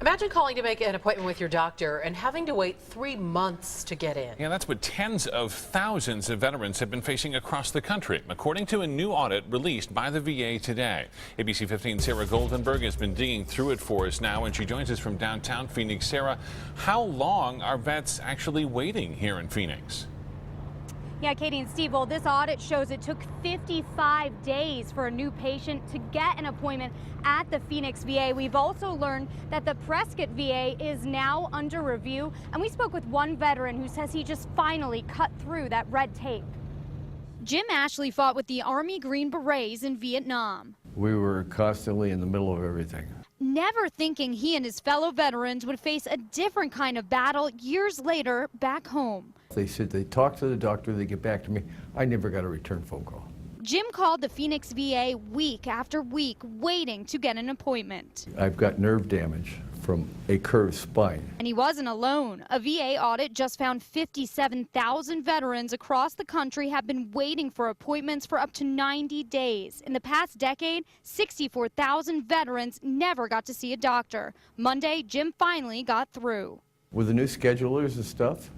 Imagine calling to make an appointment with your doctor and having to wait 3 months to get in. Yeah, that's what tens of thousands of veterans have been facing across the country, according to a new audit released by the VA today. ABC 15's Sarah Goldenberg has been digging through it for us now, and she joins us from downtown Phoenix. Sarah, how long are vets actually waiting here in Phoenix? Yeah, Katie and Steve, well, this audit shows it took 55 days for a new patient to get an appointment at the Phoenix VA. We've also learned that the Prescott VA is now under review, and we spoke with one veteran who says he just finally cut through that red tape. Jim Ashley fought with the Army Green Berets in Vietnam. We were constantly in the middle of everything. Never thinking he and his fellow veterans would face a different kind of battle years later back home. They said they talk to the doctor, they get back to me. I never got a return phone call. Jim called the Phoenix VA week after week waiting to get an appointment. I've got nerve damage from a curved spine. And he wasn't alone. A VA audit just found 57,000 veterans across the country have been waiting for appointments for up to 90 days. In the past decade, 64,000 veterans never got to see a doctor. Monday, Jim finally got through. With the new schedulers and stuff,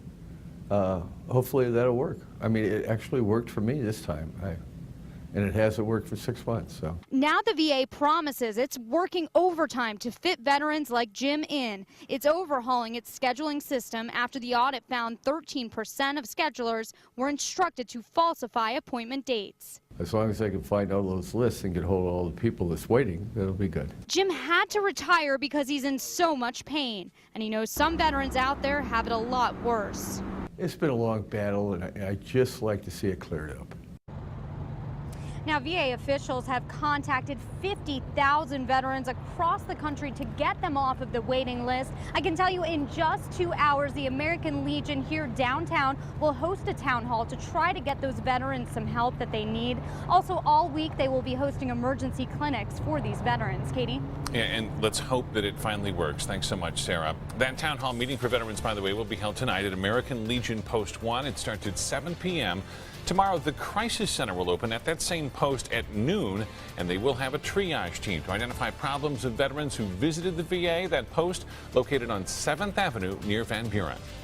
hopefully that'll work. I mean, it actually worked for me this time. And it hasn't worked for 6 months. So now the VA promises it's working overtime to fit veterans like Jim in. It's overhauling its scheduling system after the audit found 13% of schedulers were instructed to falsify appointment dates. As long as I can find all those lists and get hold of all the people that's waiting, that'll be good. Jim had to retire because he's in so much pain, and he knows some veterans out there have it a lot worse. It's been a long battle, and I'd just like to see it cleared up. Now, VA officials have contacted 50,000 veterans across the country to get them off of the waiting list. I can tell you in just 2 hours, the American Legion here downtown will host a town hall to try to get those veterans some help that they need. Also, all week they will be hosting emergency clinics for these veterans. Katie? Yeah, and let's hope that it finally works. Thanks so much, Sarah. That town hall meeting for veterans, by the way, will be held tonight at American Legion Post 1. It starts at 7 p.m. Tomorrow, the Crisis Center will open at that same post at noon, and they will have a triage team to identify problems of veterans who visited the VA. That post located on 7th Avenue near Van Buren.